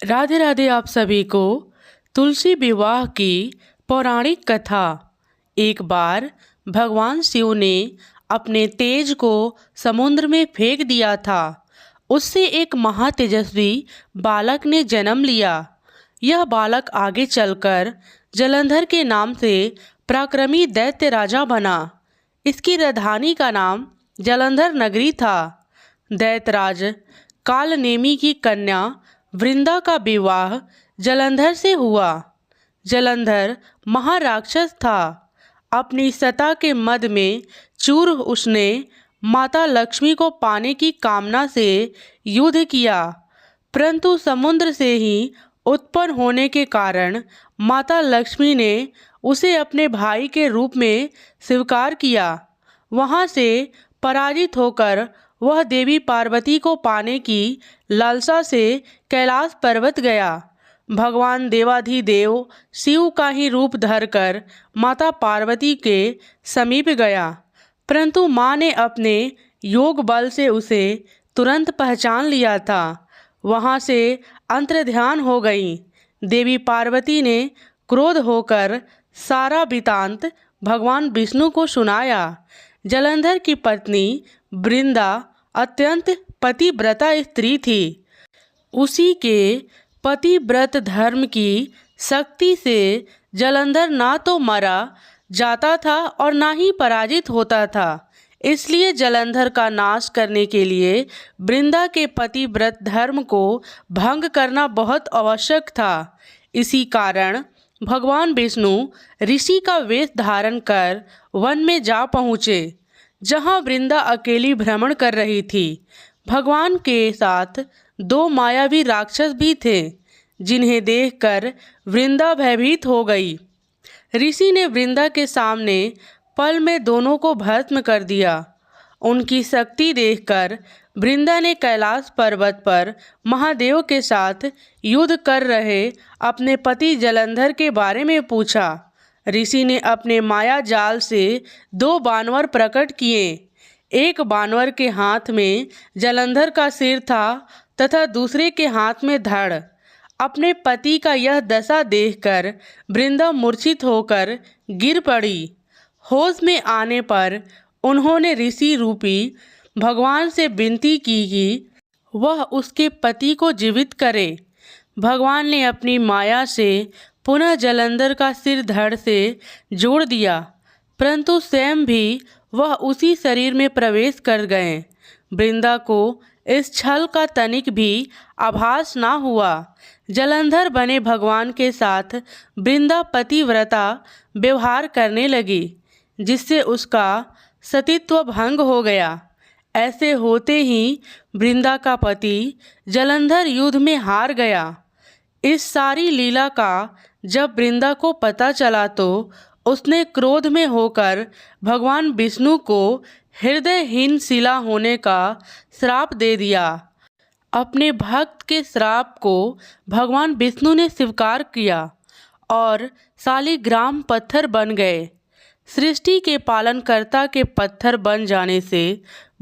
राधे राधे आप सभी को। तुलसी विवाह की पौराणिक कथा। एक बार भगवान शिव ने अपने तेज को समुद्र में फेंक दिया था। उससे एक महातेजस्वी बालक ने जन्म लिया। यह बालक आगे चलकर जलंधर के नाम से पराक्रमी दैत्य राजा बना। इसकी राजधानी का नाम जलंधर नगरी था। दैत्यराज कालनेमी की कन्या वृंदा का विवाह जलंधर से हुआ। जलंधर महाराक्षस था। अपनी सत्ता के मद में चूर उसने माता लक्ष्मी को पाने की कामना से युद्ध किया, परंतु समुद्र से ही उत्पन्न होने के कारण माता लक्ष्मी ने उसे अपने भाई के रूप में स्वीकार किया। वहाँ से पराजित होकर वह देवी पार्वती को पाने की लालसा से कैलाश पर्वत गया। भगवान देवाधिदेव शिव का ही रूप धरकर माता पार्वती के समीप गया, परंतु माँ ने अपने योग बल से उसे तुरंत पहचान लिया था। वहाँ से अंतर्ध्यान हो गई। देवी पार्वती ने क्रोध होकर सारा वृत्तांत भगवान विष्णु को सुनाया। जलंधर की पत्नी वृंदा अत्यंत पतिव्रता स्त्री थी। उसी के पतिव्रत धर्म की शक्ति से जलंधर ना तो मरा जाता था और ना ही पराजित होता था। इसलिए जलंधर का नाश करने के लिए वृंदा के पतिव्रत धर्म को भंग करना बहुत आवश्यक था। इसी कारण भगवान विष्णु ऋषि का वेश धारण कर वन में जा पहुँचे, जहाँ वृंदा अकेली भ्रमण कर रही थी। भगवान के साथ दो मायावी राक्षस भी थे, जिन्हें देखकर वृंदा भयभीत हो गई। ऋषि ने वृंदा के सामने पल में दोनों को भस्म कर दिया। उनकी शक्ति देखकर वृंदा ने कैलाश पर्वत पर महादेव के साथ युद्ध कर रहे अपने पति जलंधर के बारे में पूछा। ऋषि ने अपने माया जाल से दो बानवर प्रकट किए। एक बानवर के हाथ में जलंधर का सिर था तथा दूसरे के हाथ में धड़। अपने पति का यह दशा देखकर वृंदा मूर्छित होकर गिर पड़ी। होश में आने पर उन्होंने ऋषि रूपी भगवान से विनती की कि वह उसके पति को जीवित करे। भगवान ने अपनी माया से पुनः जलंधर का सिर धड़ से जोड़ दिया, परंतु स्वयं भी वह उसी शरीर में प्रवेश कर गए। वृंदा को इस छल का तनिक भी आभास ना हुआ। जलंधर बने भगवान के साथ वृंदा पतिव्रता व्यवहार करने लगी, जिससे उसका सतीत्व भंग हो गया। ऐसे होते ही वृंदा का पति जलंधर युद्ध में हार गया। इस सारी लीला का जब वृंदा को पता चला तो उसने क्रोध में होकर भगवान विष्णु को हृदयहीन शिला होने का श्राप दे दिया। अपने भक्त के श्राप को भगवान विष्णु ने स्वीकार किया और शालिग्राम पत्थर बन गए। सृष्टि के पालनकर्ता के पत्थर बन जाने से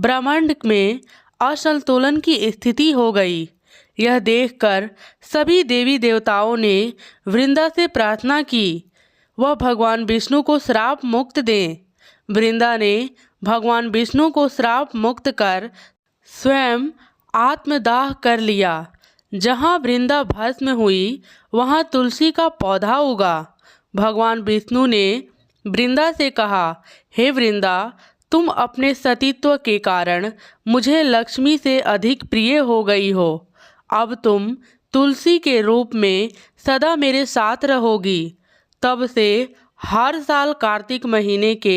ब्रह्मांड में असंतुलन की स्थिति हो गई। यह देखकर सभी देवी देवताओं ने वृंदा से प्रार्थना की वह भगवान विष्णु को श्राप मुक्त दें। वृंदा ने भगवान विष्णु को श्राप मुक्त कर स्वयं आत्मदाह कर लिया। जहाँ वृंदा भस्म हुई वहाँ तुलसी का पौधा उगा। भगवान विष्णु ने वृंदा से कहा, हे वृंदा, तुम अपने सतीत्व के कारण मुझे लक्ष्मी से अधिक प्रिय हो गई हो। अब तुम तुलसी के रूप में सदा मेरे साथ रहोगी। तब से हर साल कार्तिक महीने के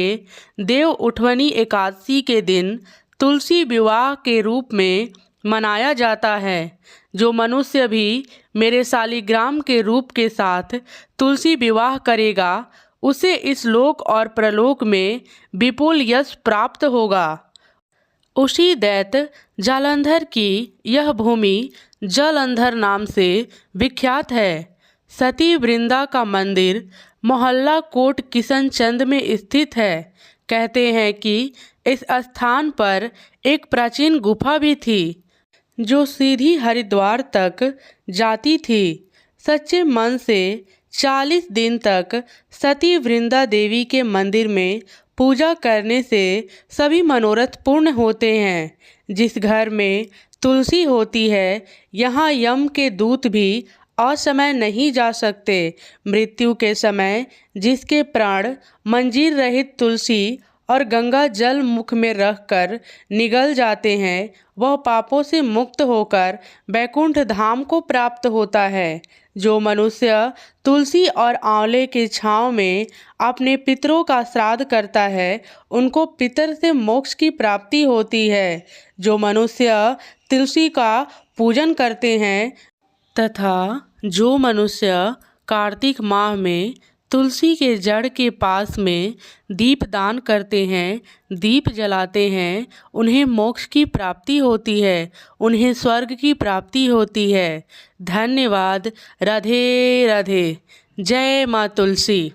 देव उठवनी एकादशी के दिन तुलसी विवाह के रूप में मनाया जाता है। जो मनुष्य भी मेरे शालिग्राम के रूप के साथ तुलसी विवाह करेगा, उसे इस लोक और प्रलोक में विपुल यश प्राप्त होगा। उसी दैत्य जालंधर की यह भूमि जलंधर नाम से विख्यात है। सती वृंदा का मंदिर मोहल्ला कोट किशनचंद में स्थित है। कहते हैं कि इस स्थान पर एक प्राचीन गुफा भी थी, जो सीधी हरिद्वार तक जाती थी। सच्चे मन से 40 दिन तक सती वृंदा देवी के मंदिर में पूजा करने से सभी मनोरथ पूर्ण होते हैं। जिस घर में तुलसी होती है यहाँ यम के दूत भी असमय नहीं जा सकते। मृत्यु के समय जिसके प्राण मंजीर रहित तुलसी और गंगा जल मुख में रखकर निगल जाते हैं वह पापों से मुक्त होकर बैकुंठ धाम को प्राप्त होता है। जो मनुष्य तुलसी और आंवले के छांव में अपने पितरों का श्राद्ध करता है उनको पितर से मोक्ष की प्राप्ति होती है। जो मनुष्य तुलसी का पूजन करते हैं तथा जो मनुष्य कार्तिक माह में तुलसी के जड़ के पास में दीप दान करते हैं, दीप जलाते हैं, उन्हें मोक्ष की प्राप्ति होती है, उन्हें स्वर्ग की प्राप्ति होती है। धन्यवाद। राधे राधे। जय माँ तुलसी।